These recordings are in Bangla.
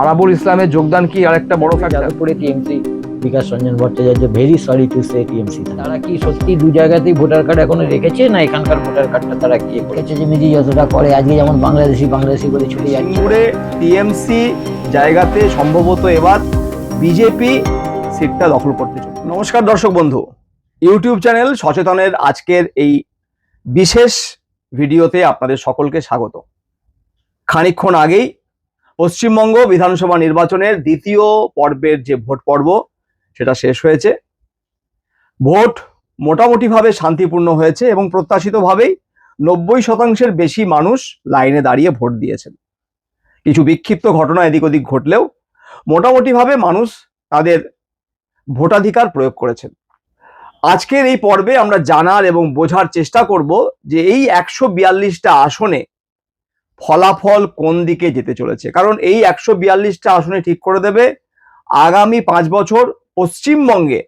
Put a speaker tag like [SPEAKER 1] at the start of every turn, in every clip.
[SPEAKER 1] আরাবুল ইসলামের যোগদান কি আরেকটা বড় ফ্যাক্টর?
[SPEAKER 2] যাদবপুরে TMC Bikash Ranjan Bhattacharya very sorry to say TMC তারা কি সত্যি দু জায়গাতেই ভোটার কার্ড এখনো রেখেছে না এখানকার ভোটার কার্ডটা তারা কি করেছে যে মিজি যতটা করে আজকে যেমন বাংলাদেশি বলে ছুটে যাচ্ছে
[SPEAKER 1] সিঙ্গুরে টিএমসি জায়গাতে সম্ভবত এবার বিজেপি সিটটা দখল করতে চলেছে। নমস্কার দর্শক বন্ধু, ইউটিউব চ্যানেল সচেতনের আজকের এই বিশেষ ভিডিওতে আপনাদের সকলকে স্বাগত। খানিকক্ষণ আগেই পশ্চিমবঙ্গ বিধানসভা নির্বাচনের দ্বিতীয় পর্বের যে ভোট পর্ব সেটা শেষ হয়েছে। ভোট মোটামুটিভাবে শান্তিপূর্ণ হয়েছে এবং প্রত্যাশিতভাবেই 90% বেশি মানুষ লাইনে দাঁড়িয়ে ভোট দিয়েছেন। কিছু বিক্ষিপ্ত ঘটনা এদিক ওদিক ঘটলেও মোটামুটিভাবে মানুষ তাদের ভোটাধিকার প্রয়োগ করেছেন। আজকের এই পর্বে আমরা জানার এবং বোঝার চেষ্টা করব যে এই 142টা আসনে ফলাফল কোন দিকে যেতে চলেছে, কারণ এই 142টা আসনে ঠিক করে দেবে আগামী 5 বছর পশ্চিমবঙ্গে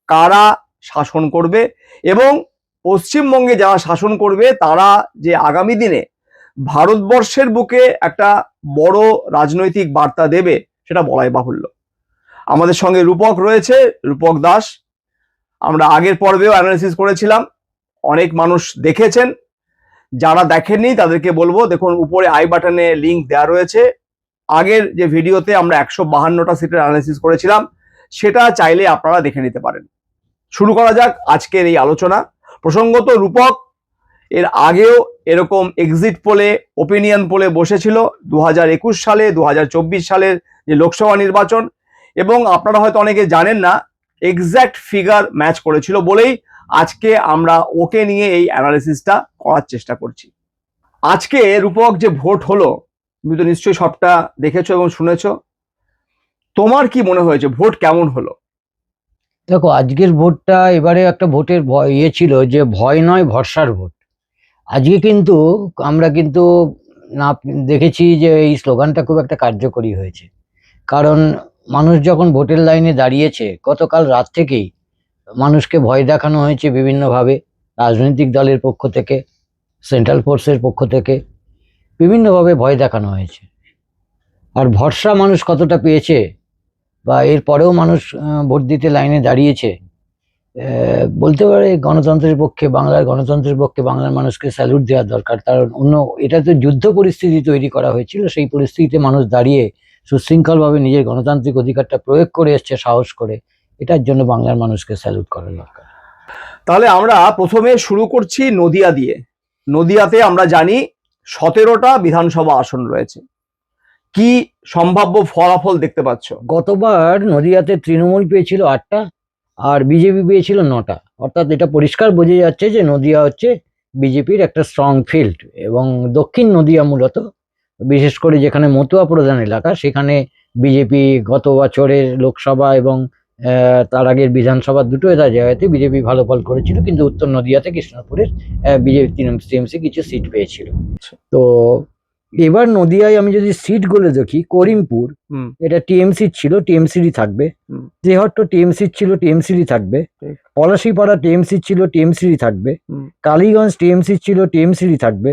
[SPEAKER 1] কারা শাসন করবে এবং পশ্চিমবঙ্গে যারা শাসন করবে তারা যে আগামী দিনে ভারতবর্ষের বুকে একটা বড় রাজনৈতিক বার্তা দেবে সেটা বলাই বাহুল্য। আমাদের সঙ্গে রূপক রয়েছে, রূপক দাস। আমরা আগের পর্বেও অ্যানালিসিস করেছিলাম, অনেক মানুষ দেখেছেন। যারা দেখেননি তাদেরকে বলবো, দেখুন উপরে আই বাটনে লিঙ্ক দেওয়া রয়েছে। আগের যে ভিডিওতে আমরা 152টা সিটের অ্যানালিসিস করেছিলাম সেটা চাইলে আপনারা দেখে নিতে পারেন। শুরু করা যাক আজকের এই আলোচনা। প্রসঙ্গত রূপক এর আগেও এরকম এক্সিট পোলে, ওপিনিয়ন পোলে বসেছিল 2021 সালে, 2024 সালের যে লোকসভা নির্বাচন, এবং আপনারা হয়তো অনেকে জানেন না এক্স্যাক্ট ফিগার ম্যাচ করেছিল বলেই আজকে আমরা ওকে নিয়ে এই অ্যানালিসিসটা করার চেষ্টা করছি। আজকে রূপক যে ভোট হলো, তুমি তো নিশ্চয়ই সবটা দেখেছো এবং শুনেছো। তোমার কি মনে হয়েছে, ভোট কেমন হলো?
[SPEAKER 2] দেখো আজকের ভোটটা এবারে একটা ভোটের ইয়ে ছিল যে ভয় নয় ভরসার ভোট। আজকে কিন্তু আমরা কিন্তু না দেখেছি যে এই স্লোগানটা খুব একটা কার্যকরী হয়েছে, কারণ মানুষ যখন ভোটের লাইনে দাঁড়িয়েছে গতকাল রাত থেকেই মানুষকে ভয় দেখানো হয়েছে বিভিন্নভাবে, রাজনৈতিক দলের পক্ষ থেকে, সেন্ট্রাল ফোর্সের পক্ষ থেকে বিভিন্নভাবে ভয় দেখানো হয়েছে। আর ভরসা মানুষ কতটা পেয়েছে বা এর পরেও মানুষ ভোট দিতে লাইনে দাঁড়িয়েছে, বলতে পারে গণতন্ত্রের পক্ষে, বাংলার গণতন্ত্রের পক্ষে বাংলার মানুষকে স্যালুট দেওয়া দরকার। কারণ এটা তো যুদ্ধ পরিস্থিতি তৈরি করা হয়েছিল, সেই পরিস্থিতিতে মানুষ দাঁড়িয়ে সুশৃঙ্খলভাবে নিজের গণতান্ত্রিক অধিকারটা প্রয়োগ করে এসছে সাহস করে, এটার জন্য বাংলার মানুষকে স্যালুট করা দরকার।
[SPEAKER 1] তাহলে আমরা প্রথমে শুরু করছি নদিয়া দিয়ে। নদিয়াতে আমরা জানি 17টা বিধানসভা আসন রয়েছে। কি সম্ভাব্য ফলাফল দেখতে পাচ্ছ?
[SPEAKER 2] গতবার নদিয়াতে তৃণমূল পেয়েছিল 8টা আর বিজেপি পেয়েছিল 9টা, অর্থাৎ এটা পরিষ্কার বোঝা যাচ্ছে যে নদিয়া হচ্ছে বিজেপির একটা স্ট্রং ফিল্ড। এবং দক্ষিণ নদিয়া মূলত, বিশেষ করে যেখানে মতুয়া প্রধান এলাকা, সেখানে বিজেপি গত বছরের লোকসভা এবং তার আগের বিধানসভা দুটো জায়গাতে বিজেপি ভালো ফল করেছিল, কিন্তু উত্তর নদিয়াতে কৃষ্ণপুরের বিজেপি টিএমসি কিছু সিট পেয়েছিল। তো এবার নদিয়ায় আমি যদি সিট গুলো দেখি, করিমপুর এটা টিএমসি ছিল, টিএমসিরই থাকবে। তেহট্ট টিএমসি ছিল, টিএমসিরই থাকবে। পলাশীপাড়া টিএমসি ছিল, টিএমসিরই থাকবে। কালীগঞ্জ টিএমসি ছিল, টিএমসিরই থাকবে।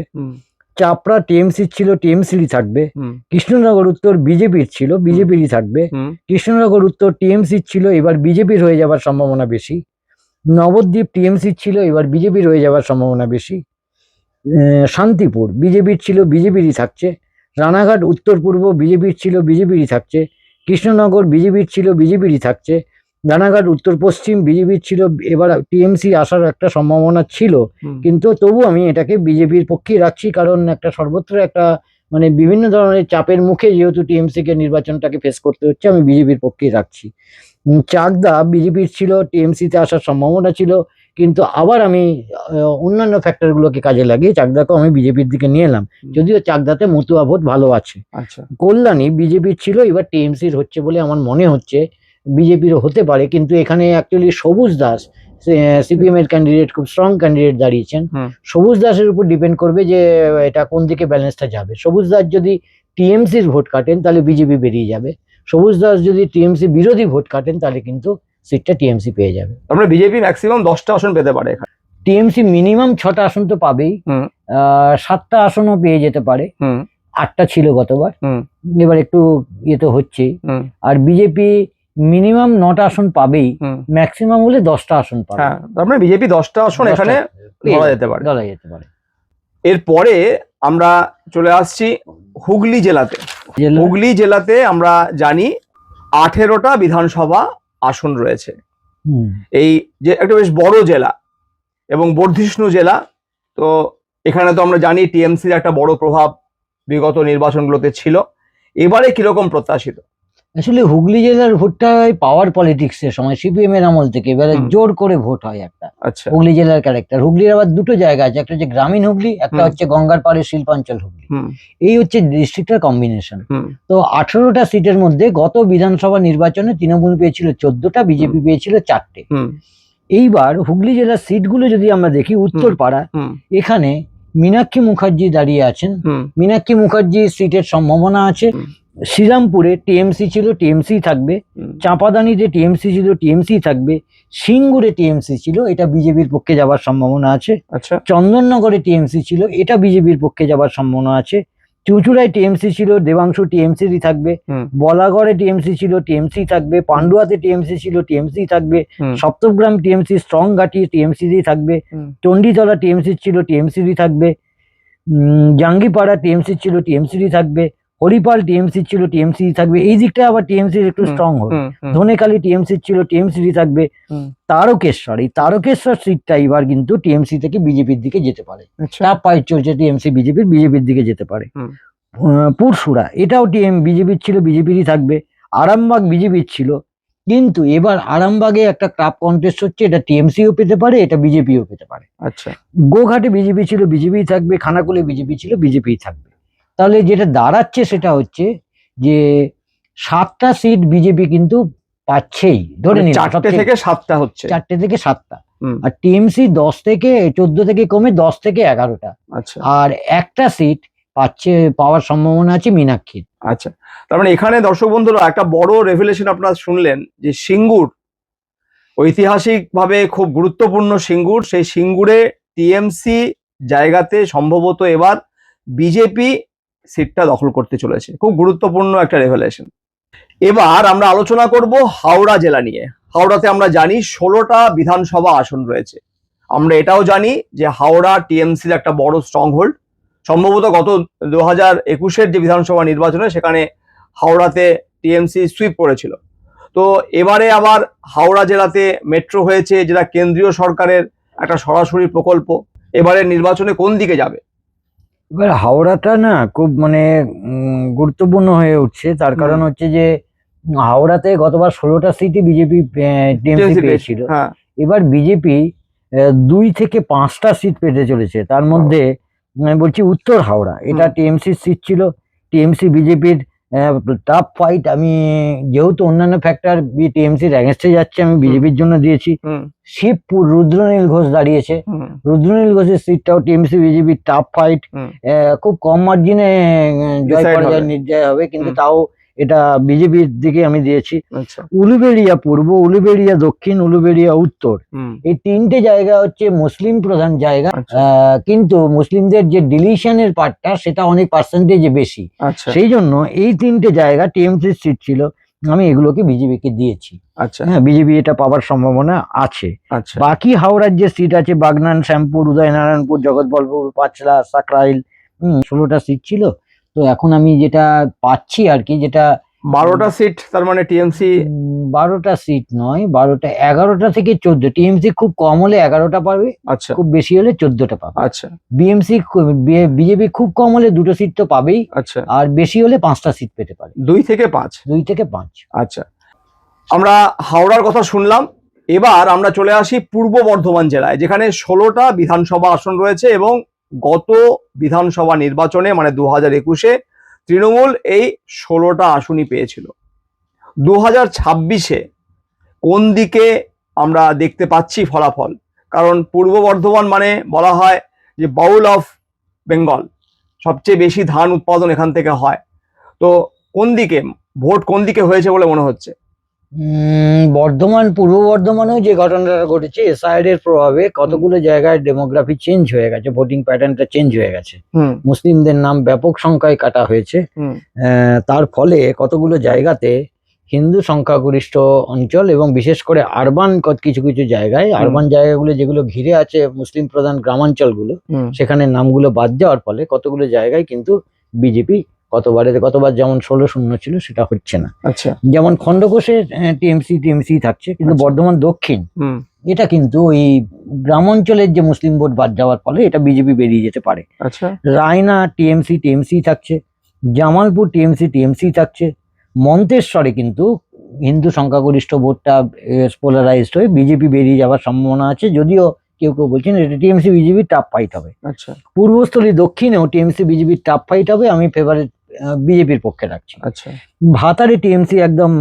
[SPEAKER 2] চাপড়া টিএমসি ছিল, টিএমসিরই থাকবে। কৃষ্ণনগর উত্তর বিজেপির ছিল, বিজেপিরই থাকবে। কৃষ্ণনগর উত্তর টিএমসি ছিল, এবার বিজেপির হয়ে যাবার সম্ভাবনা বেশি। নবদ্বীপ টিএমসি ছিল, এবার বিজেপির হয়ে যাবার সম্ভাবনা বেশি। শান্তিপুর বিজেপির ছিল, বিজেপিরই থাকছে। রানাঘাট উত্তর পূর্ব বিজেপির ছিল, বিজেপিরই থাকছে। কৃষ্ণনগর বিজেপির ছিল, বিজেপিরই থাকছে। রানাঘাট উত্তর পশ্চিম বিজেপির ছিল, এবার টিএমসি আসার একটা সম্ভাবনা ছিল, কিন্তু তবু আমি এটাকে বিজেপির পক্ষেই রাখছি, কারণ একটা সর্বত্র একটা মানে বিভিন্ন ধরনের চাপের মুখে যেহেতু টিএমসি কে নির্বাচনটাকে ফেস করতে হচ্ছে, আমি বিজেপির পক্ষেই রাখছি। চাকদা বিজেপির ছিল, টিএমসিতে আসার সম্ভাবনা ছিল, কিন্তু আবার আমি অন্যান্য ফ্যাক্টরগুলোকে কাজে লাগিয়ে চাকদাকেও আমি বিজেপির দিকে নিয়ে এলাম, যদিও চাকদাতে মতুয়া ভোট ভালো আছে।
[SPEAKER 1] আচ্ছা,
[SPEAKER 2] কল্যাণী বিজেপির ছিল, এবার টিএমসির হচ্ছে বলে আমার মনে হচ্ছে, বিজেপিরও হতে পারে, কিন্তু এখানে অ্যাকচুয়ালি সবুজ দাস সিপিএম এর ক্যান্ডিডেট, খুব স্ট্রং ক্যান্ডিডেট দাঁড়িয়েছেন। সবুজ দাসের উপর ডিপেন্ড করবে যে এটা কোন দিকে ব্যালেন্সটা যাবে। সবুজ দাস যদি টিএমসির ভোট কাটেন তাহলে বিজেপি বেরিয়ে যাবে, সবুজ দাস যদি টিএমসি বিরোধী ভোট কাটেন তাহলে কিন্তু সিটটা টিএমসি পেয়ে যাবে।
[SPEAKER 1] আমরা বিজেপি ম্যাক্সিমাম 10টা আসন পেতে পারে এখানে।
[SPEAKER 2] টিএমসি মিনিমাম 6টা আসন তো পাবেই, 7টা আসনও পেয়ে যেতে পারে। 8টা ছিল গতবার,
[SPEAKER 1] হুম
[SPEAKER 2] এবার একটু ইয়ে তো হচ্ছেই।
[SPEAKER 1] হুম
[SPEAKER 2] আর বিজেপি মিনিমাম 9টা আসন পাবেই,
[SPEAKER 1] হুম
[SPEAKER 2] ম্যাক্সিমাম হলে 10টা আসন পাবে।
[SPEAKER 1] হ্যাঁ, তার মানে বিজেপি 10টা আসন
[SPEAKER 2] 10টা
[SPEAKER 1] এখানে
[SPEAKER 2] পেয়ে
[SPEAKER 1] ধরা
[SPEAKER 2] যাবে,
[SPEAKER 1] যেতে পারে।
[SPEAKER 2] ধরা যেতে পারে।
[SPEAKER 1] এরপরে আমরা চলে আসছি হুগলি জেলাতে।
[SPEAKER 2] জেলা
[SPEAKER 1] হুগলি জেলাতে আমরা জানি 18টা বিধানসভা আসন রয়েছে।
[SPEAKER 2] হুম,
[SPEAKER 1] এই যে একটা বেশ বড় জেলা এবং বর্ধিষ্ণু জেলা। তো এখানে তো আমরা জানি টিএমসির একটা বড় প্রভাব বিগত নির্বাচনগুলোতে ছিল। এবারে কিরকম প্রত্যাশিত?
[SPEAKER 2] আসলে হুগলি জেলার ভোটটা পাওয়ার পলিটিক্স এর সময় সিপিএম এর আমল থেকে এবারে
[SPEAKER 1] হুম।
[SPEAKER 2] জোর করে ভোট হয় একটা।
[SPEAKER 1] আচ্ছা।
[SPEAKER 2] হুগলি জেলার ক্যারেক্টার, হুগলির আবার দুটো জায়গা আছে, একটা হচ্ছে গ্রামীণ হুগলি, একটা
[SPEAKER 1] হুম।
[SPEAKER 2] হচ্ছে গঙ্গার পাড়ে শিল্পাঞ্চল হুগলি।
[SPEAKER 1] হুম
[SPEAKER 2] এই হচ্ছে ডিস্ট্রিক্টের কম্বিনেশন।
[SPEAKER 1] হুম
[SPEAKER 2] তো 18টা সিটের মধ্যে গত বিধানসভা নির্বাচনে তৃণমূল পেয়েছিল 14টা, বিজেপি পেয়েছিল 4টে।
[SPEAKER 1] হুম
[SPEAKER 2] এইবার হুগলি জেলার সিটগুলো যদি আমরা দেখি, উত্তরপাড়া,
[SPEAKER 1] হুম
[SPEAKER 2] এখানে মীনাক্ষী মুখার্জি দাঁড়িয়ে আছেন।
[SPEAKER 1] হুম
[SPEAKER 2] মীনাক্ষী মুখার্জির সিটের সম্ভাবনা আছে।
[SPEAKER 1] হুম।
[SPEAKER 2] শ্রীরামপুরে টিএমসি ছিল, টিএমসি থাকবে।
[SPEAKER 1] হুম।
[SPEAKER 2] চাঁপাদানিতে টিএমসি ছিল, টিএমসি থাকবে। সিঙ্গুরে টিএমসি ছিল, এটা বিজেপির পক্ষে যাবার সম্ভাবনা আছে।
[SPEAKER 1] আচ্ছা।
[SPEAKER 2] চন্দননগরে টিএমসি ছিল, এটা বিজেপির পক্ষে যাবার সম্ভাবনা আছে। চুঁচুড়ায় টিএমসি ছিল, দেবাংশু টিএমসিরই থাকবে।
[SPEAKER 1] হুম
[SPEAKER 2] বলাগড়ে টিএমসি ছিল, টিএমসি থাকবে। পান্ডুয়াতে টিএমসি ছিল, টিএমসি থাকবে।
[SPEAKER 1] হুম
[SPEAKER 2] সপ্তগ্রাম টিএমসি স্ট্রং ঘাটি, টিএমসিরই থাকবে।
[SPEAKER 1] হুম
[SPEAKER 2] চণ্ডীতলা টিএমসি ছিল, টিএমসিরই থাকবে। জাঙ্গিপাড়া টিএমসি ছিল, টিএমসিরই থাকবে। হরিপাল টিএমসি ছিল, টিএমসি থাকবে। এই দিকটা আবার টিএমসির একটু স্ট্রং হবে। ধনেখালি টিএমসি ছিল, টিএমসিরই থাকবে।
[SPEAKER 1] হুম।
[SPEAKER 2] তারকেশ্বর, এই তারকেশ্বর সিটটা এবার কিন্তু টিএমসি থেকে বিজেপির দিকে যেতে পারে।
[SPEAKER 1] আচ্ছা।
[SPEAKER 2] টাপ ফাইট চলছে টিএমসি বিজেপির দিকে যেতে পারে।
[SPEAKER 1] হুম।
[SPEAKER 2] পুরসুরা, এটাও বিজেপির ছিল, বিজেপিরই থাকবে। আরামবাগ বিজেপির ছিল, কিন্তু এবার আরামবাগে একটা টাফ কন্টেস্ট হচ্ছে, এটা টিএমসিও পেতে পারে, এটা বিজেপিও পেতে পারে।
[SPEAKER 1] আচ্ছা।
[SPEAKER 2] গোঘাটে বিজেপি ছিল, বিজেপিই থাকবে। খানাকুলে বিজেপি ছিল, বিজেপিই থাকবে। তাহলে যেটা দাঁড়াচ্ছে সেটা হচ্ছে যে 7টা সিট বিজেপি কিন্তু পাচ্ছেই, ধরে
[SPEAKER 1] মানে
[SPEAKER 2] নিন
[SPEAKER 1] 4টে থেকে 7টা হচ্ছে।
[SPEAKER 2] 4টে থেকে 7টা।
[SPEAKER 1] হুম।
[SPEAKER 2] আর টিএমসি 14 থেকে কমে 10 থেকে 11টা।
[SPEAKER 1] আচ্ছা।
[SPEAKER 2] আর একটা সিট পাওয়ার সম্ভাবনা আছে মীনাক্ষীর।
[SPEAKER 1] আচ্ছা, তার মানে এখানে দর্শক বন্ধুরা একটা বড় রেভেলেশন আপনারা শুনলেন যে সিঙ্গুর, ঐতিহাসিকভাবে খুব গুরুত্বপূর্ণ সিঙ্গুর, সেই সিঙ্গুরে টিএমসি জায়গাতে সম্ভবত এবার বিজেপি সিটটা দখল করতে চলেছে। খুব গুরুত্বপূর্ণ একটা রেভেলেশন। এবার আমরা আলোচনা করব হাওড়া জেলা নিয়ে। হাওড়াতে আমরা জানি 16টা বিধানসভা আসন রয়েছে। আমরা এটাও জানি যে হাওড়া টিএমসির একটা বড় স্ট্রং হোল্ড। সম্ভবত গত 2021-এর যে বিধানসভা নির্বাচনে সেখানে হাওড়াতে টিএমসি সুইপ করেছিল। তো এবারে আবার হাওড়া জেলাতে মেট্রো হয়েছে, যেটা কেন্দ্রীয় সরকারের একটা সরাসরি প্রকল্প। এবারে নির্বাচনে কোন দিকে যাবে?
[SPEAKER 2] এবার হাওড়াটা না খুব মানে গুরুত্বপূর্ণ হয়ে উঠছে, তার কারণ হচ্ছে যে হাওড়াতে গতবার 16টা সিটই বিজেপি টিএমসি পেয়েছিল।
[SPEAKER 1] হ্যাঁ।
[SPEAKER 2] এবার বিজেপি 2 থেকে 5টা সিট পেতে চলেছে। তার মধ্যে বলছি উত্তর হাওড়া, এটা টিএমসির সিট ছিল। টিএমসি বিজেপির টাফ ফাইট। আমি যেহেতু অন্যান্য ফ্যাক্টর টিএমসির অ্যাগেন্স্টে যাচ্ছে, আমি বিজেপির জন্য দিয়েছি। শিবপুর রুদ্রনীল ঘোষ দাঁড়িয়েছে। রুদ্রনীল ঘোষের সিটটাও টিএমসি বিজেপির টাফ ফাইট। খুব কম মার্জিনে জয় পরাজয় নির্জয় হবে, কিন্তু তাও এটা বিজেপির দিকে আমি দিয়েছি। উলুবেড়িয়া পূর্ব, উলুবেড়িয়া দক্ষিণ, উলুবেড়িয়া উত্তর, এই 3টে জায়গা হচ্ছে মুসলিম প্রধান জায়গা। কিন্তু মুসলিমদের যে ডিলিশনের পার্টটা সেটা অনেক পার্সেন্টেজে বেশি। সেই জন্য এই 3টে জায়গা টিএমসির সিট ছিল, আমি এগুলোকে বিজেপিকে দিয়েছি। হ্যাঁ, বিজেপি এটা পাওয়ার সম্ভাবনা আছে। বাকি হাওড়ার যে সিট আছে, বাগনান, শ্যামপুর, উদয়নারায়ণপুর, জগৎবলপুর, পাঁচলা, সাকরাইল, 16টা সিট ছিল। তো এখন আমি যেটা পাচ্ছি আর কি, যেটা
[SPEAKER 1] 12টা সিট, তার মানে টিএমসি
[SPEAKER 2] 12টা সিট নয়, 11টা থেকে 14। টিএমসি খুব কম হলে 11টা পাবে,
[SPEAKER 1] আচ্ছা,
[SPEAKER 2] খুব বেশি হলে 14টা পাবে।
[SPEAKER 1] আচ্ছা।
[SPEAKER 2] বিজেপি খুব কম হলে 2টো সিট তো পাবেই,
[SPEAKER 1] আচ্ছা,
[SPEAKER 2] আর বেশি হলে 5টা সিট পেতে পারে,
[SPEAKER 1] 2 থেকে 5।
[SPEAKER 2] 2 থেকে 5।
[SPEAKER 1] আচ্ছা, আমরা হাওড়ার কথা শুনলাম। এবার আমরা চলে আসি পূর্ব বর্ধমান জেলায়, যেখানে 16টা বিধানসভা আসন রয়েছে এবং গত বিধানসভা নির্বাচনে মানে 2021-এ তৃণমূল এই 16টা আসনই পেয়েছিল। 2026-এ কোন দিকে আমরা দেখতে পাচ্ছি ফলাফল? কারণ পূর্ব বর্ধমান মানে বলা হয় যে বাউল অফ বেঙ্গল, সবচেয়ে বেশি ধান উৎপাদন এখান থেকে হয়। তো কোন দিকে ভোট, কোন দিকে হয়েছে বলে মনে হচ্ছে?
[SPEAKER 2] বর্ধমান, পূর্ব বর্ধমানেও যে ঘটনাটা ঘটেছে এসআইআর এর প্রভাবে কতগুলো জায়গায় ডেমোগ্রাফি চেঞ্জ হয়ে গেছে, ভোটিং প্যাটার্নটা চেঞ্জ হয়ে গেছে। মুসলিমদের নাম ব্যাপক সংখ্যায় কাটা হয়েছে। তার ফলে কতগুলো জায়গাতে হিন্দু সংখ্যাগরিষ্ঠ অঞ্চল এবং বিশেষ করে আরবান কিছু কিছু জায়গায়, আরবান জায়গাগুলো যেগুলো ঘিরে আছে মুসলিম প্রধান গ্রামাঞ্চলগুলো, সেখানে নামগুলো বাদ যাওয়ার ফলে কতগুলো জায়গায় কিন্তু বিজেপি গতবার যেমন 16-0 ছিল সেটা হচ্ছে না।
[SPEAKER 1] আচ্ছা,
[SPEAKER 2] যেমন খণ্ডঘোষের টিএমসি থাকছে, কিন্তু বর্ধমান দক্ষিণ এটা কিন্তু ওই গ্রাম অঞ্চলের যে মুসলিম ভোট বাদ যাওয়ার ফলে এটা বিজেপি বেরিয়ে যেতে পারে।
[SPEAKER 1] আচ্ছা,
[SPEAKER 2] রায়না টিএমসি থাকছে, জামালপুর টিএমসি থাকছে, মন্তেশ্বরে কিন্তু হিন্দু সংখ্যাগরিষ্ঠ ভোটটা পোলারাইজড হয়ে বিজেপি বেরিয়ে যাওয়ার সম্ভাবনা আছে, যদিও কেউ কেউ বলছেন এটা টিএমসি বিজেপির টাফ ফাইট হবে।
[SPEAKER 1] আচ্ছা,
[SPEAKER 2] পূর্বস্থলী দক্ষিণেও টিএমসি বিজেপির টাফ ফাইট হবে, আমি ফেভারিট বিজেপির পক্ষে রাখছি।
[SPEAKER 1] আচ্ছা,
[SPEAKER 2] ভাতারে টিএমসি একদম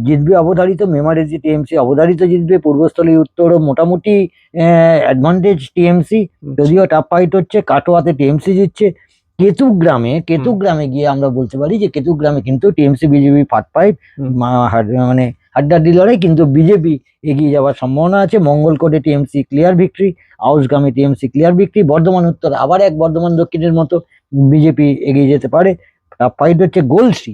[SPEAKER 2] জিতবে অবধারিত, মেমারে টিএমসি অবধারিত জিতবে, পূর্বস্থলী উত্তরও মোটামুটি অ্যাডভান্টেজ টিএমসি, যদিও টাফ ফাইট হচ্ছে। কাটোয়াতে টিএমসি জিতছে। কেতুগ্রামে গিয়ে আমরা বলতে পারি যে কেতুগ্রামে কিন্তু টিএমসি বিজেপি ফাট ফাইট, মানে হাড্ডাহাড্ডি লড়াই, কিন্তু বিজেপি এগিয়ে যাওয়ার সম্ভাবনা আছে। মঙ্গলকোটে টিএমসি ক্লিয়ার ভিক্টরি, আউসগ্রামে টিএমসি ক্লিয়ার ভিক্টরি, বর্ধমান উত্তর আবার এক বর্ধমান দক্ষিণের মতো বিজেপি এগিয়ে যেতে পারে। ফাইট হচ্ছে গলসি,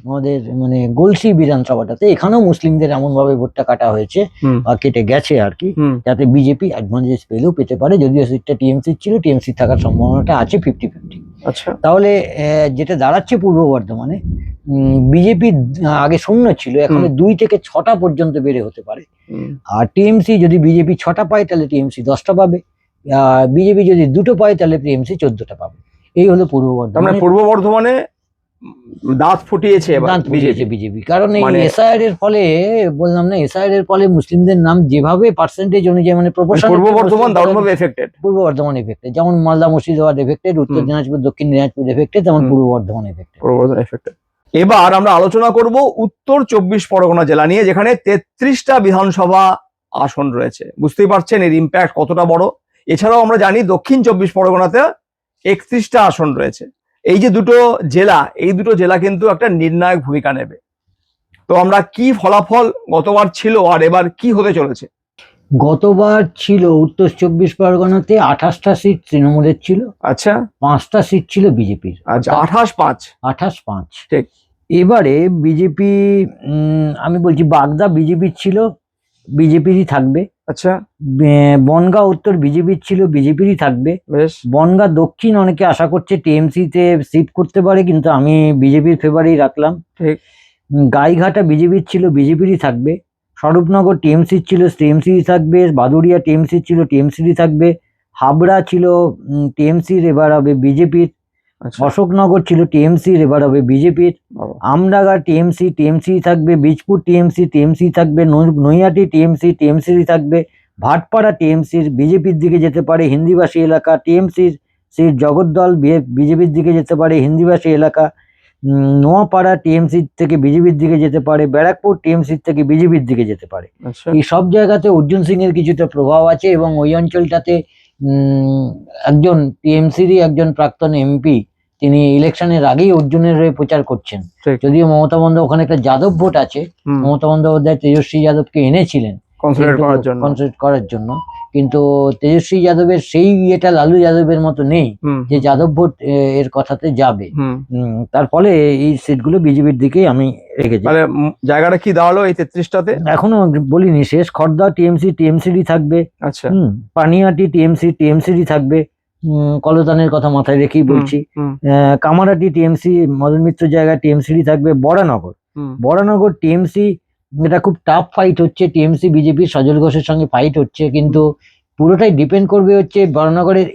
[SPEAKER 2] আমাদের মানে গলসি বিধানসভাটাতে, এখানেও মুসলিমদের এমন ভাবে ভোটটা কাটা হয়েছে বা কেটে গেছে আর কি, যাতে বিজেপি অ্যাডভান্টেজ পেলেও পেতে পারে, যদিও সিটটা টিএমসি ছিল, টিএমসি থাকার সম্ভাবনাটা আছে 50-50।
[SPEAKER 1] আচ্ছা,
[SPEAKER 2] তাহলে যেটা দাঁড়াচ্ছে পূর্ব বর্ধমানে, বিজেপি আগে 0 ছিল, এখন 2 থেকে 6টা পর্যন্ত বেড়ে হতে পারে। আর টিএমসি যদি বিজেপি 6টা পায় তাহলে টিএমসি 10টা পাবে, আর বিজেপি যদি 2টো পায় তাহলে টিএমসি 14টা পাবে। এই হলো পূর্ব
[SPEAKER 1] বর্ধমানে দাঁত ফুটিয়েছে
[SPEAKER 2] বিজেপি, কারণ এই এসআইআর এর ফলে, বললাম না, এসআইআর এর ফলে মুসলিমদের নাম যেভাবে পার্সেন্টেজ অনুযায়ী মানে প্রপোর্শন,
[SPEAKER 1] পূর্ব বর্ধমান দারুণভাবে এফেক্টেড।
[SPEAKER 2] পূর্ব বর্ধমান এফেক্টেড, যেমন মালদা মুর্শিদাবাদ এফেক্টেড, উত্তর দিনাজপুর দক্ষিণ দিনাজপুর এফেক্টেড, তেমন পূর্ব বর্ধমান এফেক্টেড।
[SPEAKER 1] এবার আমরা আলোচনা করব উত্তর 24 পরগনা জেলা নিয়ে, যেখানে 33টা বিধানসভা আসন রয়েছে। বুঝতেই পারছেন এর ইম্প্যাক্ট কতটা বড়। এছাড়াও আমরা জানি দক্ষিণ 24 পরগনাতে 31টা আসন রয়েছে। এই যে দুটো জেলা, এই দুটো জেলা কিন্তু একটা নির্ণায়ক ভূমিকা নেবে। তো আমরা কি ফলাফল গতবার ছিল আর এবার কি হতে চলেছে?
[SPEAKER 2] গতবার ছিল উত্তর 24 পরগনাতে 28টা সিট তৃণমূলের ছিল।
[SPEAKER 1] আচ্ছা,
[SPEAKER 2] 5টা সিট ছিল বিজেপির।
[SPEAKER 1] আচ্ছা, 28-5 ঠিক।
[SPEAKER 2] এবারে বিজেপি, আমি বলছি বাগদা বিজেপির ছিল, বিজেপিরই থাকবে।
[SPEAKER 1] আচ্ছা,
[SPEAKER 2] বনগাঁ উত্তর বিজেপির ছিল, বিজেপিরই থাকবে।
[SPEAKER 1] বেশ।
[SPEAKER 2] বনগাঁ দক্ষিণ অনেকে আশা করছে টিএমসি তে শিফট করতে পারে, কিন্তু আমি বিজেপির ফেভারেই রাখলাম।
[SPEAKER 1] ঠিক।
[SPEAKER 2] গাইঘাটা বিজেপির ছিল, বিজেপিরই থাকবে। স্বরূপনগর টিএমসির ছিল, টিএমসিরই থাকবে। বাদুড়িয়া টিএমসির ছিল, টিএমসিরই থাকবে। হাবড়া ছিল টিএমসির, এবার হবে বিজেপির। অশোকনগর ছিল টিএমসির, এবার হবে বিজেপির। আমডাঙ্গা টিএমসি থাকবে। বীজপুর টিএমসি থাকবে। নৈহাটি টিএমসিরই থাকবে। ভাটপাড়া টিএমসির, বিজেপির দিকে যেতে পারে হিন্দিভাষী এলাকা। টিএমসির সিট জগদ্দল, বিজেপির দিকে যেতে পারে হিন্দিভাষী এলাকা। নোয়াপাড়া টিএমসি থেকে বিজেপির দিকে যেতে পারে। ব্যারাকপুর টিএমসি থেকে বিজেপির দিকে যেতে পারে। এই সব জায়গাতে অর্জুন সিং এর কিছুটা প্রভাব আছে, এবং ওই অঞ্চলটাতে একজন টিএমসিরই একজন প্রাক্তন এমপি, তিনি ইলেকশনের আগেই অর্জুনের হয়ে প্রচার করছেন। যদিও মমতা বন্দ্যোপাধ্যায়, ওখানে একটা যাদব ভোট আছে, মমতা বন্দ্যোপাধ্যায় তেজস্বী যাদবকে এনেছিলেন কনসেন্ট্রেট করার জন্য, কিন্তু তেজস্বী যাদবের সেই এটা লালু যাদবের মতো নেই যে যাদব ভোট এর কথাতে যাবে। তার ফলে এই সিটগুলো বিজেপির দিকেই আমি রেখেছি।
[SPEAKER 1] জায়গাটা কি দাঁড়ালো এই 33টাতে?
[SPEAKER 2] এখনো বলিনি শেষ। খড়দা টিএমসিরই থাকবে।
[SPEAKER 1] আচ্ছা,
[SPEAKER 2] পানিহাটি টিএমসিরই থাকবে। কলতানের কথা মাথায় রেখেই বলছি। কামারহাটি টিএমসি, মদন মিত্র জায়গা টিএমসিরই থাকবে। বরানগর টিএমসি, এটা খুব টাফ ফাইট হচ্ছে, টিএমসি বিজেপি সজল ঘোষের সঙ্গে ফাইট হচ্ছে, কিন্তু পুরোটাই ডিপেন্ড করবে হচ্ছে বরানগরের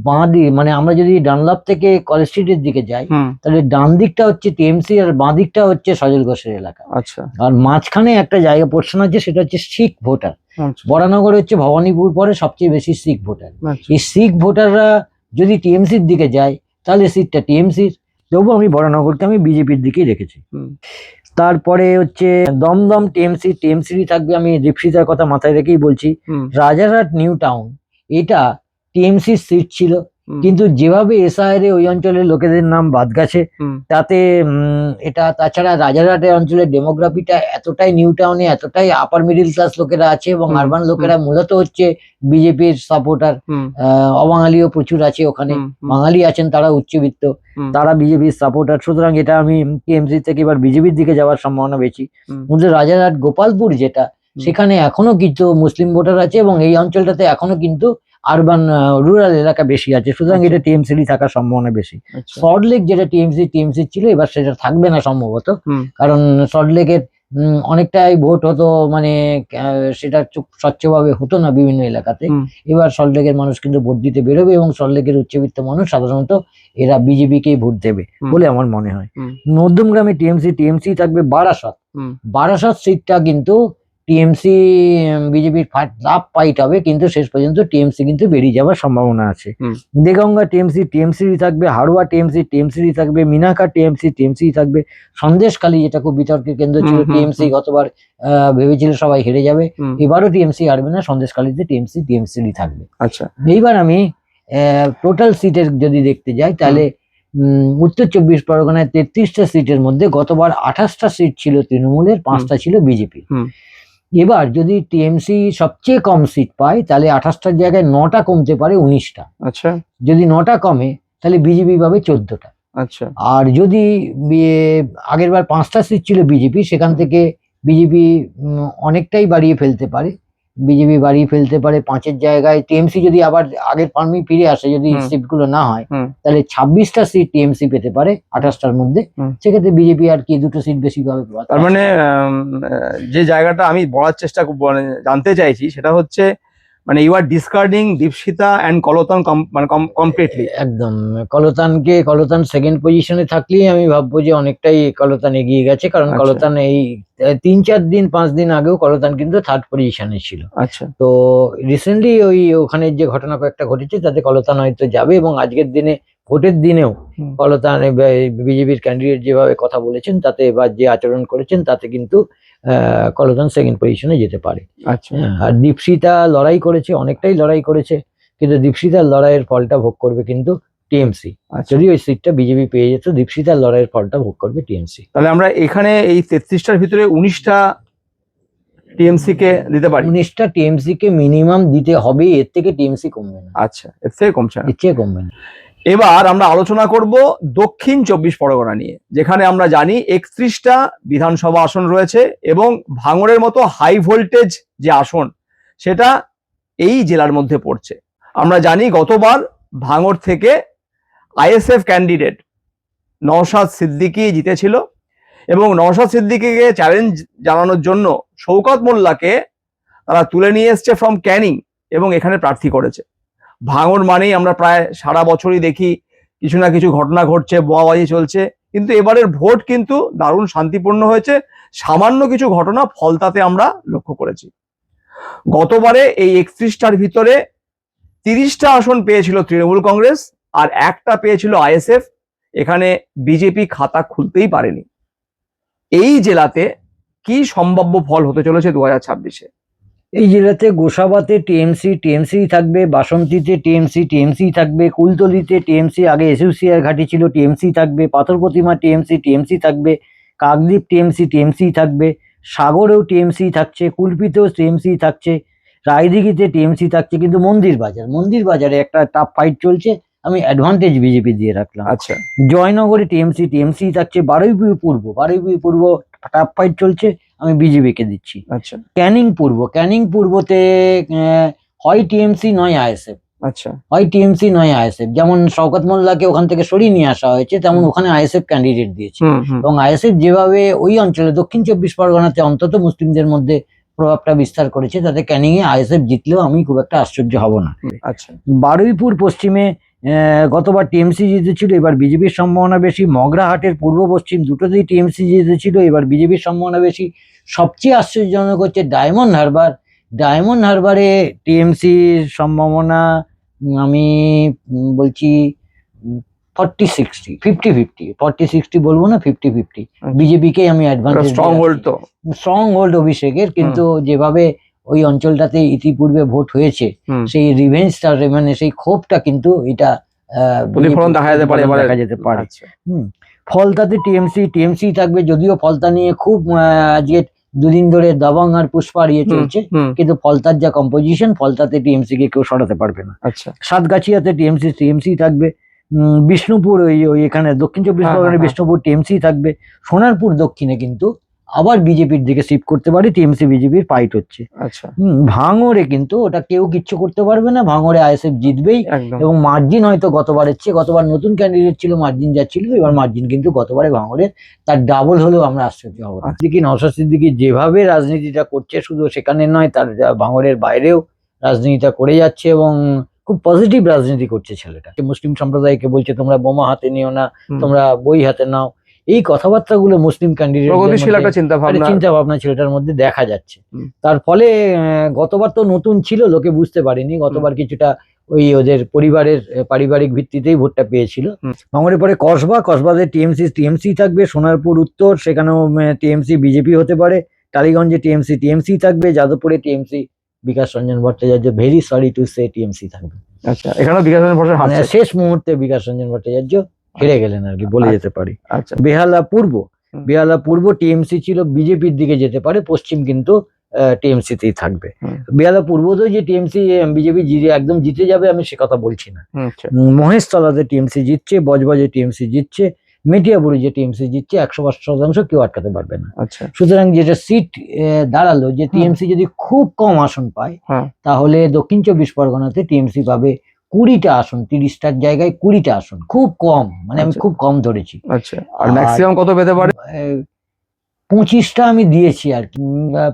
[SPEAKER 2] বাঁ দিক, মানে আমরা যদি ডানলাপ থেকে কলেজ স্ট্রিটের দিকে যাই তাহলে ডান দিকটা হচ্ছে টিএমসি আর বাঁ দিকটা হচ্ছে সজল ঘোষের এলাকা।
[SPEAKER 1] আচ্ছা, আর
[SPEAKER 2] মাঝখানে একটা জায়গা পোর্শন আছে, সেটা হচ্ছে শিখ ভোটার। বরানগর হচ্ছে ভবানীপুর পরে সবচেয়ে বেশি শিখ ভোটার। এই শিখ ভোটাররা যদি টিএমসির দিকে যায় তাহলে সিটটা টিএমসির, তবুও আমি বরানগরকে আমি বিজেপির দিকেই রেখেছি। তারপরে হচ্ছে দমদম টিএমসিরই থাকবে, আমি দীপশিতার কথা মাথায় রেখেই বলছি। রাজারহাট নিউ টাউন, এটা টিএমসির সিট ছিল, কিন্তু যেভাবে এসআইআরে ওই অঞ্চলের লোকেদের নাম বাদ গেছে, তাতে এটা, তাছাড়া রাজারহাটের অঞ্চলের ডেমোগ্রাফিটা এতটাই নিউ টাউনে এতটাই আপার মিডিল ক্লাস লোকেরা আছে এবং আরবান লোকেরা মূলত হচ্ছে বিজেপির সাপোর্টার। অবাঙালিও প্রচুর আছে ওখানে, বাঙালি আছেন তারা উচ্চবিত্ত, তারা বিজেপির সাপোর্টার। সুতরাং এটা আমি টিএমসি থেকে এবার বিজেপির দিকে যাওয়ার সম্ভাবনা বেশি। কিন্তু রাজারহাট গোপালপুর যেটা, সেখানে এখনো কিন্তু মুসলিম ভোটার আছে এবং এই অঞ্চলটাতে এখনো কিন্তু আরবান রুরাল এলাকা বেশি আছে, সুতরাং এটা টিএমসি থাকার সম্ভাবনা বেশি। সল্টলেক যেটা টিএমসি ছিল, এবার সেটা থাকবে না সম্ভবত, কারণ সল্টলেকের অনেকটাই ভোট হতো, মানে সেটা স্বচ্ছভাবে হতো না বিভিন্ন এলাকাতে। এবার সল্টলেকের মানুষ কিন্তু ভোট দিতে বেরোবে এবং সল্টলেকের উচ্চবিত্ত মানুষ সাধারণত এরা বিজেপিকেই ভোট দেবে বলে আমার মনে হয়। মধ্যমগ্রামে টিএমসি থাকবে। বারাসত সিটটা কিন্তু টিএমসি বিজেপির ফাইট হবে, কিন্তু শেষ পর্যন্ত টিএমসি কিন্তু বেরিয়ে যাওয়ার সম্ভাবনা আছে। দেগঙ্গা টিএমসি থাকবে। হাড়োয়া টিএমসি থাকবে। মিনাকা টিএমসি থাকবে। সন্দেশখালী যেটা খুব বিতর্কের কেন্দ্র ছিল, টিএমসি গতবার ভেবেছিল সবাই হেরে যাবে, এবারও টিএমসি হারবে না, সন্দেশখালীতে টিএমসি থাকবে।
[SPEAKER 1] আচ্ছা,
[SPEAKER 2] এইবার আমি টোটাল সিটের যদি দেখতে যাই, তাহলে উত্তর 24 পরগনায় 33টা সিটের মধ্যে গতবার 28টা সিট ছিল তৃণমূলের, 5টা ছিল বিজেপি। এবার যদি টিএমসি সবচেয়ে কম সিট পায়, তাহলে 28টার জায়গায় 9টা কমতে পারে 19টা।
[SPEAKER 1] আচ্ছা,
[SPEAKER 2] যদি 9টা কমে তাহলে বিজেপি পাবে 14টা।
[SPEAKER 1] আচ্ছা, আর
[SPEAKER 2] যদি আগের বার 5টা সিট ছিল বিজেপি, সেখান থেকে বিজেপি অনেকটাই বাড়িয়ে ফেলতে পারে। 5-এর জায়গায় টিএমসি যদি আবার আগের ফর্মে ফিরে আসে, যদি সিটগুলো না হয়, তাহলে 26টা সিট টিএমসি পেতে পারে 28টার মধ্যে। সেক্ষেত্রে বিজেপি আর কি 2টো সিট বেশি পাবে।
[SPEAKER 1] তার মানে যে জায়গাটা আমি বলার চেষ্টা জানতে চাইছি সেটা হচ্ছে, মানে you are discarding Dipsita and Kalatan মানে কমপ্লিটলি।
[SPEAKER 2] একদম কলতান সেকেন্ড পজিশনে থাকলেই আমি ভাববো যে অনেকটাই কলতান এগিয়ে গেছে, কারণ কলতান এই 3-4-5 দিন আগেও কলতান কিন্তু থার্ড পজিশনে ছিল।
[SPEAKER 1] আচ্ছা,
[SPEAKER 2] তো রিসেন্টলি ওখানে যে ঘটনা কয়েকটা ঘটেছে তাতে কলতান হয়তো যাবে, এবং আজকের দিনে ভোটের দিনেও কলতান বিজেপির ক্যান্ডিডেট যেভাবে কথা বলেছেন তাতে, বা যে আচরণ করেছেন তাতে কিন্তু কলতান সেকেন্ড পজিশনে যেতে পারে।
[SPEAKER 1] আচ্ছা,
[SPEAKER 2] আর দীপশিতা লড়াই করেছে, অনেকটাই লড়াই করেছে, কিন্তু দীপশিতার লড়াইয়ের ফলটা ভোগ করবে কিন্তু টিএমসি। যদি ওই সিটটা বিজেপি পেয়ে যেত, দীপশিতার লড়াইয়ের ফলটা ভোগ করবে টিএমসি।
[SPEAKER 1] তাহলে আমরা এখানে এই 33টার ভিতরে 19টা টিএমসি কে দিতে পারি।
[SPEAKER 2] 19টা টিএমসি কে মিনিমাম দিতে হবে, এর থেকে টিএমসি কমবে না।
[SPEAKER 1] আচ্ছা, এর থেকে কমছে না,
[SPEAKER 2] এর চেয়ে কমবে না।
[SPEAKER 1] এবার আমরা আলোচনা করব দক্ষিণ 24 পরগনা নিয়ে, যেখানে আমরা জানি 31টা বিধানসভা আসন রয়েছে এবং ভাঙড়ের মতো হাই ভোল্টেজ যে আসন সেটা এই জেলার মধ্যে পড়ছে। আমরা জানি গতবার ভাঙড় থেকে আইএসএফ ক্যান্ডিডেট নওশাদ সিদ্দিকী জিতেছিল এবং নওশাদ সিদ্দিকীকে চ্যালেঞ্জ জানানোর জন্য শওকত মোল্লাকে তারা তুলে নিয়ে এসছে ফ্রম ক্যানিং এবং এখানে প্রার্থী করেছে। ভাঙড় মানেই আমরা প্রায় সারা বছরই দেখি কিছু না কিছু ঘটনা ঘটছে, বোয়াবাজি চলছে, কিন্তু এবারের ভোট কিন্তু দারুণ শান্তিপূর্ণ হয়েছে। সামান্য কিছু ঘটনা ফলতাতে আমরা লক্ষ্য করেছি। গতবারে এই 31টার ভিতরে 30টা আসন পেয়েছিল তৃণমূল কংগ্রেস আর একটা পেয়েছিল আইএসএফ। এখানে বিজেপি খাতা খুলতেই পারেনি। এই জেলাতে কি সম্ভাব্য ফল হতে চলেছে 2026-এ?
[SPEAKER 2] এই জেলাতে গোসাবাতে টিএমসি থাকবে, বাসন্তীতে টিএমসি থাকবে, কুলতলিতে টিএমসি, আগে এসইউসিআর ঘাঁটি ছিল, টিএমসি থাকবে, পাথর প্রতিমা টিএমসি থাকবে, কাকদ্বীপ টিএমসি থাকবে, সাগরেও টিএমসি থাকছে, কুলপিতেও টিএমসি থাকছে, রায়দিঘিতে টিএমসি থাকছে। কিন্তু মন্দির বাজারে একটা টাফ ফাইট চলছে, আমি অ্যাডভান্টেজ বিজেপি দিয়ে রাখলাম।
[SPEAKER 1] আচ্ছা,
[SPEAKER 2] জয়নগরে টিএমসি থাকছে, বারুইপুর পূর্ব টাফ ফাইট চলছে, আমি বিজেপিকে দিচ্ছি।
[SPEAKER 1] আচ্ছা,
[SPEAKER 2] ক্যানিং পূর্বতে হয় টিএমসি নয় আইএসএফ।
[SPEAKER 1] আচ্ছা,
[SPEAKER 2] হয় টিএমসি নয় আইএসএফ। যেমন শওকত মোল্লাকে ওখান থেকে সরিয়ে নিয়ে আসা হয়েছে, তেমন ওখানে আইএসএফ ক্যান্ডিডেট দিয়েছে। এবং আইএসএফ যেভাবে ওই অঞ্চলে দক্ষিণ 24 পরগনাতে অন্তত মুসলিমদের মধ্যে প্রভাবটা বিস্তার করেছে, তাতে ক্যানিং এ আইএসএফ জিতলেও আমি খুব একটা আশ্চর্য হব না।
[SPEAKER 1] আচ্ছা,
[SPEAKER 2] বারুইপুর পশ্চিমে গতবার টিএমসি জিতেছিল, এবার বিজেপির সম্ভাবনা বেশি। মগরাহাটের পূর্ব পশ্চিম দুটোতেই টিএমসি জিতেছিল, এবার বিজেপির সম্ভাবনা বেশি। সবচেয়ে আশ্চর্যজনক হচ্ছে ডায়মন্ড হারবারে টিএমসির সম্ভাবনা আমি বলছি 40-60, 50-50, 40-60 বলবো না, 50-50। বিজেপিকে আমি অ্যাডভান্টেজ, স্ট্রং হোল্ড অভিষেকের, কিন্তু যেভাবে ওই অঞ্চলটাতে ইতিপূর্বে ভোট হয়েছে, সেই রিভেঞ্জটা, মানে সেই ক্ষোভটা কিন্তু এটা
[SPEAKER 1] প্রতিফলন দেখা যেতে পারে এবারে।
[SPEAKER 2] দেখা যেতে পারে।
[SPEAKER 1] আচ্ছা।
[SPEAKER 2] ফলতাতে টিএমসি থাকবে, যদিও ফলতা নিয়ে খুব আজকে দুদিন ধরে দাবাং আর পুষ্পা ইয়ে চলছে, কিন্তু ফলতার যা কম্পোজিশন, ফলতাতে টিএমসি কে কেউ সরাতে পারবে না।
[SPEAKER 1] আচ্ছা।
[SPEAKER 2] সাতগাছিয়াতে টিএমসি থাকবে। বিষ্ণুপুর ওই এখানে দক্ষিণ চব্বিশ পরগনায় বিষ্ণুপুর টিএমসি থাকবে। সোনারপুর দক্ষিণে কিন্তু আবার বিজেপির দিকে শিফট করতে পারে, টিএমসি বিজেপির ফাইট হচ্ছে।
[SPEAKER 1] আচ্ছা।
[SPEAKER 2] ভাঙড়ে কিন্তু ওটা কেউ কিচ্ছু করতে পারবে না, ভাঙড়ে আইএসএফ জিতবেই,
[SPEAKER 1] একদম।
[SPEAKER 2] এবং মার্জিন হয়তো গতবারের চেয়ে, গতবার নতুন ক্যান্ডিডেট ছিল, মার্জিন যাচ্ছিল, এবার মার্জিন কিন্তু গতবারে ভাঙড়ে তার ডাবল হলেও আমরা আশ্চর্য হব না। সিদ্দিকী, নওশাদ সিদ্দিকী যেভাবে রাজনীতিটা করছে, শুধু সেখানে নয়, তার ভাঙড়ের বাইরেও রাজনীতিটা করে যাচ্ছে এবং খুব পজিটিভ রাজনীতি করছে ছেলেটা। মুসলিম সম্প্রদায়কে বলছে তোমরা বোমা হাতে নিও না, তোমরা বই হাতে নাও, এই কথাবার্তাগুলো মুসলিম ক্যান্ডিডেট
[SPEAKER 1] প্রগতিশীল একটা চিন্তা
[SPEAKER 2] ভাবনা ছেলেটার মধ্যে দেখা যাচ্ছে। তার ফলে গতবার তো নতুন ছিল, লোকে বুঝতে পারেনি, গতবার কিছুটা ওই ওদের পারিবারিক ভিত্তিতেই ভোটটা পেয়েছিল। ভাঙড়ের পরে কসবাতে টিএমসি থাকবে। সোনারপুর উত্তর, সেখানেও টিএমসি বিজেপি হতে পারে। টালিগঞ্জে টিএমসি থাকবে। যাদবপুরে TMC Bikash Ranjan Bhattacharya, very sorry to say TMC থাকবে।
[SPEAKER 1] আচ্ছা, এখানেও বিকাশ রঞ্জন ভট্টাচার্য
[SPEAKER 2] শেষ মুহূর্তে বিকাশ রঞ্জন ভট্টাচার্য হেরে গেলেন আর কি, বলে যেতে পারি।
[SPEAKER 1] আচ্ছা।
[SPEAKER 2] বেহালা পূর্ব টিএমসি ছিল, বিজেপির দিকে যেতে পারে। পশ্চিম কিন্তু টিএমসিতেই থাকবে। বেহালা পূর্বতেও যে টিএমসি বিজেপি একদম জিতে যাবে আমি সে কথা বলছি না। মহেশতলাতে টিএমসি জিতছে, বজবজে টিএমসি জিতছে, মেটিয়াবুড়ি যে টিএমসি জিতছে, 100% কেউ আটকাতে পারবে না।
[SPEAKER 1] আচ্ছা।
[SPEAKER 2] সুতরাং যেটা সিট দাঁড়ালো, যে টিএমসি যদি খুব কম আসন পায়, তাহলে দক্ষিণ চব্বিশ পরগনাতে টিএমসি পাবে 20টা আসন, 30টার জায়গায় 20টা আসন, খুব কম, মানে আমি খুব কম ধরেছি।
[SPEAKER 1] আচ্ছা। আর ম্যাক্সিমাম কত পেতে পারে?
[SPEAKER 2] 25টা আমি দিয়েছি আর কি।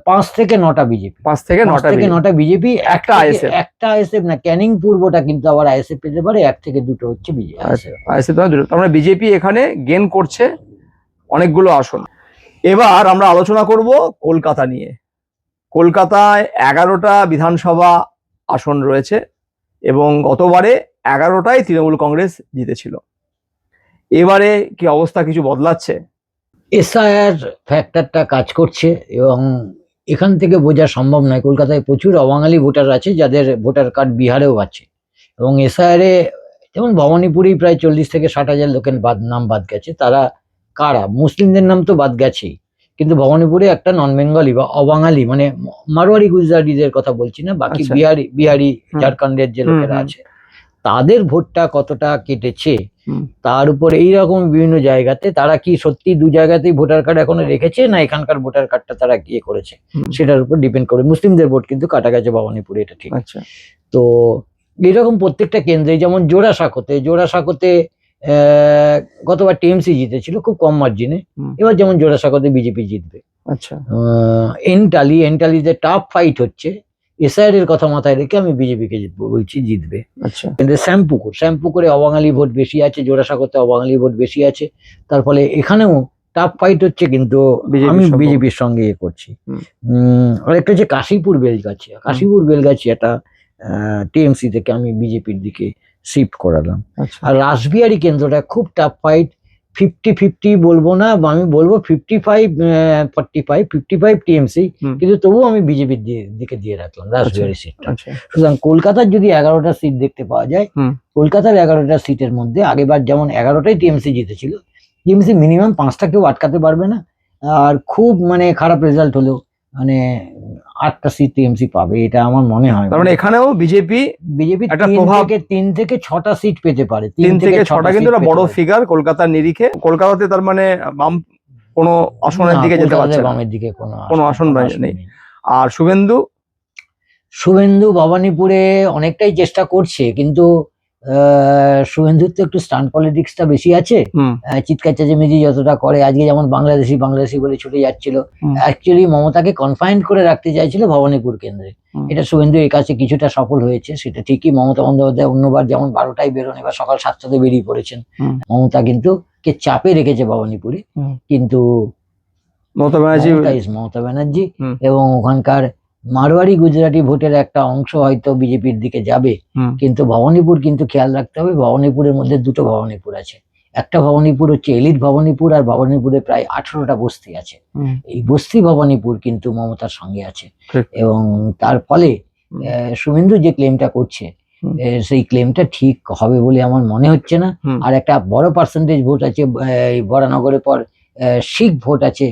[SPEAKER 2] 5 থেকে 9টা বিজেপি,
[SPEAKER 1] 5 থেকে 9টা বিজেপি, একটা
[SPEAKER 2] আইএসএফ না, ক্যানিং পূর্বটা কিন্তু আবার আইএসএফ পেতে পারে, 1 থেকে 2টো হচ্ছে বিজেপি।
[SPEAKER 1] আইএসএফ তার মানে বিজেপি এখানে গেন করছে অনেকগুলো আসন। এবার আমরা আলোচনা করব কলকাতা নিয়ে। কলকাতায় 11টা বিধানসভা আসন রয়েছে এবং গতবারে 11টাই তৃণমূল কংগ্রেস জিতেছিল। এবারে কি অবস্থা, কিছু বদলাচ্ছে?
[SPEAKER 2] এসআইআর ফ্যাক্টরটা কাজ করছে এবং এখান থেকে বোঝা সম্ভব নয়, কলকাতায় প্রচুর অবাঙালি ভোটার আছে যাদের ভোটার কার্ড বিহারেও আছে, এবং এসআইআরে যেমন ভবানীপুরেই প্রায় 40 থেকে 60 হাজার লোকের নাম বাদ গেছে। তারা কারা? মুসলিমদের নাম তো বাদ গেছেই, কিন্তু ভবানীপুরে একটা নন বেঙ্গলি বা অবাঙালি, মানে মারোয়ারি গুজরাটিদের কথা বলছি না, বাকি বিহারি ঝাড়খণ্ডের যে লোকেরা আছে, তাদের ভোটটা কতটা কেটেছে তার উপর এইরকম বিভিন্ন জায়গাতে তারা কি সত্যি 2 জায়গাতেই ভোটার কার্ড এখনো রেখেছে, না এখানকার ভোটার কার্ডটা তারা কি করেছে, সেটার উপর ডিপেন্ড করে। মুসলিমদের ভোট কিন্তু কাটা গেছে ভবানীপুরে, এটা ঠিক।
[SPEAKER 1] আচ্ছা।
[SPEAKER 2] তো এইরকম প্রত্যেকটা কেন্দ্রে, যেমন জোড়াসাঁকোতে গতবার টিএমসি জিতেছিল খুব কম মার্জিনে, এবার যেমন জোড়াসাঁকোতে বিজেপি জিতবে।
[SPEAKER 1] আচ্ছা।
[SPEAKER 2] এনটালিতে টাফ ফাইট হচ্ছে, এসআইআর এর কথা মাথায় রেখে আমি বিজেপিকে বলছি জিতবে।
[SPEAKER 1] আচ্ছা।
[SPEAKER 2] কিন্তু শ্যামপুকুরে অবাঙালি ভোট বেশি আছে, জোড়াসাঁকোতে অবাঙালি ভোট বেশি আছে, তার ফলে এখানেও টাফ ফাইট হচ্ছে, কিন্তু আমি বিজেপির সঙ্গে এ করছি। আরেকটা হচ্ছে কাশীপুর বেলগাছিয়াটা টিএমসি থেকে আমি বিজেপির দিকে শিফট করালাম। আর রাসবিহারী কেন্দ্রটা খুব টাফ ফাইট, 50-50 বলবো না, আমি বলবো 55-45 টিএমসি, কিন্তু তবুও আমি বিজেপির দিকে দিয়ে রাখলাম রাসবিহারী সিটটা। সুতরাং কলকাতার যদি 11টা সিট দেখতে পাওয়া যায়, কলকাতার 11টা সিটের মধ্যে আগেবার যেমন 11টাই টিএমসি জিতেছিল, টিএমসি মিনিমাম 5টা কেউ আটকাতে পারবে না, আর খুব মানে খারাপ রেজাল্ট হলেও মানে 8টা সিট টিএমসি পাবে, এটা আমার মনে হয়।
[SPEAKER 1] তার মানে এখানেও বিজেপি
[SPEAKER 2] 3 থেকে 6টা সিট পেতে পারে।
[SPEAKER 1] 3 থেকে 6টা কিন্তু একটা বড় ফিগার কলকাতার নিরিখে। কলকাতাতে তার মানে বাম কোনো আসনের দিকে যেতে পারছে না,
[SPEAKER 2] বামের দিকে কোনো আসন
[SPEAKER 1] নেই। আর শুভেন্দু
[SPEAKER 2] ভবানীপুরে অনেকটাই চেষ্টা করছে, কিন্তু শুভেন্দুর তো একটু স্টান্ট পলিটিক্সটা বেশি আছে, চিৎকার চেঁচামেচি যতটা করে, আজকে যেমন বাংলাদেশি বলে ছুটে যাচ্ছিল, অ্যাকচুয়ালি মমতাকে কনফাইন্ড করে রাখতে চাইছিল ভবানীপুর কেন্দ্রে, এটা শুভেন্দু এর কাছে কিছুটা সফল হয়েছে, সেটা ঠিকই। মমতা বন্দ্যোপাধ্যায় অন্যবার যেমন 12টায় বেরোন, এবার সকাল 7টাতে বেরিয়ে পড়েছেন। মমতা কিন্তু কে চাপে রেখেছে ভবানীপুরে, কিন্তু মমতা ব্যানার্জি এবং ওখানকার মারোয়ারি গুজরাটি ভোটের একটা অংশ হয়তো বিজেপির দিকে যাবে, কিন্তু ভবানীপুর কিন্তু খেয়াল রাখতে হবে, ভবানীপুরের মধ্যে 2টো ভবানীপুর আছে। একটা ভবানীপুর হচ্ছে এলিট ভবানীপুর, আর ভবানীপুরে প্রায় 18টা বস্তি আছে। এই বস্তি ভবানীপুর কিন্তু মমতার সঙ্গে আছে, এবং তার ফলে শুভেন্দু যে ক্লেমটা করছে
[SPEAKER 1] হুম।
[SPEAKER 2] সেই ক্লেমটা ঠিক হবে বলে আমার মনে হচ্ছে না।
[SPEAKER 1] হুম।
[SPEAKER 2] আর একটা বড় পার্সেন্টেজ ভোট আছে এই বরানগরের পর শিখ ভোট আছে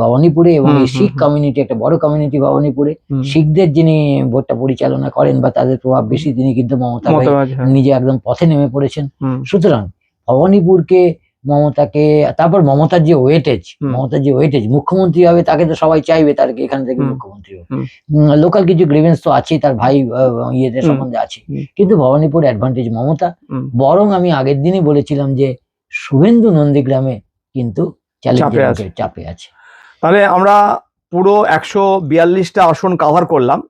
[SPEAKER 2] ভবানীপুরে, এবং
[SPEAKER 1] হুম,
[SPEAKER 2] এই
[SPEAKER 1] হুম,
[SPEAKER 2] শিখ
[SPEAKER 1] হুম।
[SPEAKER 2] কমিউনিটি একটা বড় কমিউনিটি ভবানীপুরে।
[SPEAKER 1] হুম।
[SPEAKER 2] শিখদের যিনি ভোটটা পরিচালনা করেন বা তাদের প্রভাব বেশি, তিনি কিন্তু মমতা ভাই
[SPEAKER 1] মমতাজ, হ্যাঁ।
[SPEAKER 2] নিজে একদম পথে নেমে পড়েছেন।
[SPEAKER 1] হুম।
[SPEAKER 2] সুতরাং ভবানীপুরকে, মমতাকে, তারপর মমতার যে ওয়েটেজ,
[SPEAKER 1] হুম।
[SPEAKER 2] মুখ্যমন্ত্রী হবে তাকে তো সবাই চাইবে, তার এখান থেকে
[SPEAKER 1] হুম।
[SPEAKER 2] মুখ্যমন্ত্রী হোক।
[SPEAKER 1] হুম।
[SPEAKER 2] লোকাল কিছু গ্রিভেন্স তো আছেই, তার ভাই ইয়েদের
[SPEAKER 1] হুম।
[SPEAKER 2] সম্বন্ধে আছে,
[SPEAKER 1] হুম।
[SPEAKER 2] কিন্তু ভবানীপুর অ্যাডভান্টেজ মমতা।
[SPEAKER 1] হুম।
[SPEAKER 2] বরং আমি আগের দিনই বলেছিলাম যে শুভেন্দু নন্দীগ্রামে কিন্তু চ্যালেঞ্জের
[SPEAKER 1] চাপে
[SPEAKER 2] মুখে
[SPEAKER 1] আছে।
[SPEAKER 2] চাপে আছে।
[SPEAKER 1] তাহলে আমরা পুরো 142টা আসন কভার করলাম।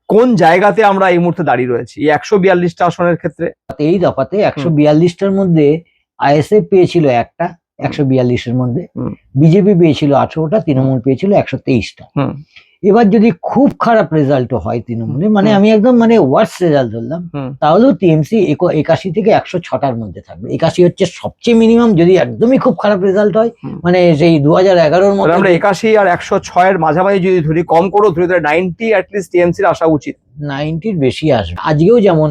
[SPEAKER 1] কোন জায়গাতে আমরা এই মুহূর্তে দাঁড়িয়ে রয়েছি এই 142টা আসনের ক্ষেত্রে?
[SPEAKER 2] এই দফাতে 142টার মধ্যে আইএসএফ পেয়েছিল একটা, 142-এর মধ্যে
[SPEAKER 1] হুম।
[SPEAKER 2] বিজেপি পেয়েছিল 18টা, তৃণমূল পেয়েছিল 123টা।
[SPEAKER 1] হুম।
[SPEAKER 2] এবার যদি খুব খারাপ রেজাল্ট হয় তৃণমূলে, মানে
[SPEAKER 1] হুম।
[SPEAKER 2] আমি একদম ওয়ার্স্ট রেজাল্ট ধরলাম,
[SPEAKER 1] হুম।
[SPEAKER 2] তাহলেও টিএমসি 81 থেকে 106টার মধ্যে থাকবে। 81 হচ্ছে সবচেয়ে মিনিমাম। যদি একদমই খুব খারাপ রেজাল্ট হয়,
[SPEAKER 1] হুম।
[SPEAKER 2] মানে সেই 2011-র মতো,
[SPEAKER 1] তাহলে আমরা 81 আর 106-এর মাঝামাঝি যদি ধরি, কম করেও ধরি, তাহলে 90 অ্যাটলিস্ট টিএমসির আসা উচিত।
[SPEAKER 2] 90-র বেশি আসবে। আজকেও যেমন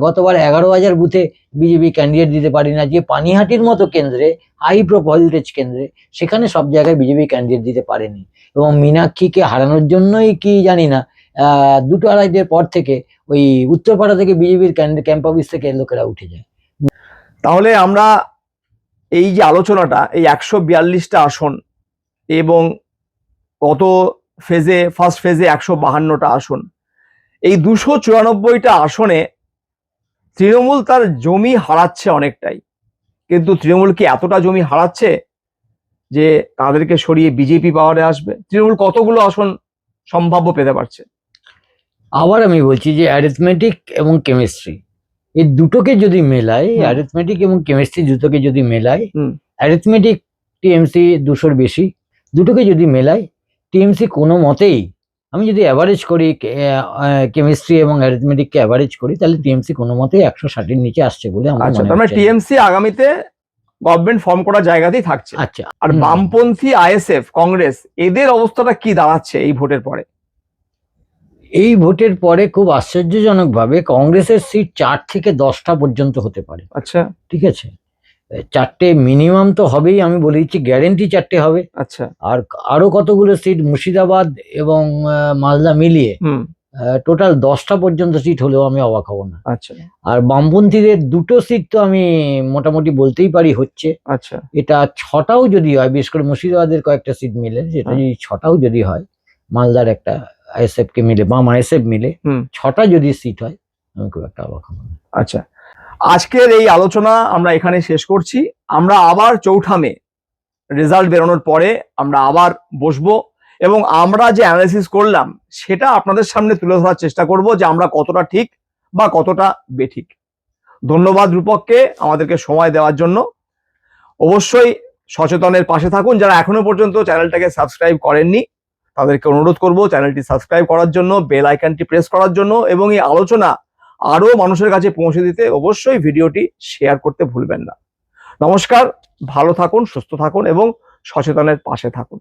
[SPEAKER 2] গতবার 11,000 বুথে বিজেপি ক্যান্ডিডেট দিতে পারি না, যে পানিহাটির মতো কেন্দ্রে, হাই ভোল্টেজ কেন্দ্রে, সেখানে সব জায়গায় বিজেপি ক্যান্ডিডেট দিতে পারেনি। এবং মীনাক্ষীকে হারানোর জন্যই কি জানি না, 2টো-2:30-এর পর থেকে ওই উত্তরপাড়া থেকে বিজেপির ক্যাম্প অফিস থেকে লোকেরা উঠে যায়।
[SPEAKER 1] তাহলে আমরা এই যে আলোচনাটা, এই 142টা আসন এবং গত ফেজে, ফার্স্ট ফেজে 152টা আসন, এই 294টা আসনে তৃণমূল তার জমি হারাচ্ছে অনেকটাই। কিন্তু তৃণমূল কি এতটা জমি হারাচ্ছে যে তাদেরকে সরিয়ে বিজেপি পাওয়ারে আসবে? তৃণমূল কতগুলো আসন সম্ভাব্য পেতে পারছে?
[SPEAKER 2] আবার আমি বলছি যে অ্যারিথমেটিক এবং কেমিস্ট্রি, এই দুটোকে যদি মেলাই,
[SPEAKER 1] হুম।
[SPEAKER 2] অ্যারিথমেটিক এবং কেমিস্ট্রি দুটোকে যদি মেলাই,
[SPEAKER 1] হুম।
[SPEAKER 2] অ্যারিথমেটিক টিএমসি 200-র বেশি, দুটোকে যদি মেলাই টিএমসি কোনো মতেই, আমি যদি অ্যাভারেজ করি কেমিস্ট্রি এবং অ্যারিথমেটিককে অ্যাভারেজ করি, তাহলে টিএমসি কোনো মতেই 160-এর নিচে আসছে বলে আমার
[SPEAKER 1] আচ্ছা,
[SPEAKER 2] মনে
[SPEAKER 1] তার মানে
[SPEAKER 2] হচ্ছে না।
[SPEAKER 1] টিএমসি আগামীতে গভর্নমেন্ট ফর্ম করার জায়গাতেই থাকছে।
[SPEAKER 2] আচ্ছা,
[SPEAKER 1] আর বামপন্থী আইএসএফ, কংগ্রেস, এদের অবস্থাটা কি দাঁড়াচ্ছে এই ভোটের পরে?
[SPEAKER 2] এই ভোটের পরে খুব আশ্চর্যজনকভাবে কংগ্রেসের সিট 4 থেকে 10টা পর্যন্ত হতে পারে।
[SPEAKER 1] আচ্ছা।
[SPEAKER 2] ঠিক আছে, 4টে মিনিমাম তো হবেই, আমি বলে দিচ্ছি গ্যারেন্টি 4টে হবে।
[SPEAKER 1] আচ্ছা।
[SPEAKER 2] আর আরো কতগুলো সিট মুর্শিদাবাদ এবং মালদা মিলিয়ে
[SPEAKER 1] হুম।
[SPEAKER 2] টোটাল 10টা পর্যন্ত সিট হলেও আমি অবাক হব না।
[SPEAKER 1] আচ্ছা।
[SPEAKER 2] আর বামপন্থীদের 2টো সিট তো আমি মোটামুটি বলতেই পারি হচ্ছে।
[SPEAKER 1] আচ্ছা।
[SPEAKER 2] এটা 6টাও যদি হয়, বিশেষ করে মুর্শিদাবাদের কয়েকটা সিট মিলে, সেটা যদি 6টাও যদি হয়, মালদার একটা আইএসএফ কে মিলে, বাম আইএসএফ মিলে 6টা যদি সিট হয়, আমি খুব একটা অবাক হব না।
[SPEAKER 1] আচ্ছা, আজকের এই আলোচনা আমরা এখানে শেষ করছি। আমরা আবার 4 মে রেজাল্ট বেরোনোর পরে আমরা আবার বসবো এবং আমরা যে অ্যানালিসিস করলাম সেটা আপনাদের সামনে তুলে ধরার চেষ্টা করব যে আমরা কতটা ঠিক বা কতটা বেঠিক। ধন্যবাদ রূপককে আমাদেরকে সময় দেওয়ার জন্য। অবশ্যই সচেতনের পাশে থাকুন। যারা এখনো পর্যন্ত চ্যানেলটাকে সাবস্ক্রাইব করেননি তাদেরকে অনুরোধ করব চ্যানেলটি সাবস্ক্রাইব করার জন্য, বেল আইকনটি প্রেস করার জন্য, এবং এই আলোচনা আরো মানুষের কাছে পৌঁছে দিতে অবশ্যই ভিডিওটি শেয়ার করতে ভুলবেন না। নমস্কার, ভালো থাকুন, সুস্থ থাকুন এবং সচেতনের পাশে থাকুন।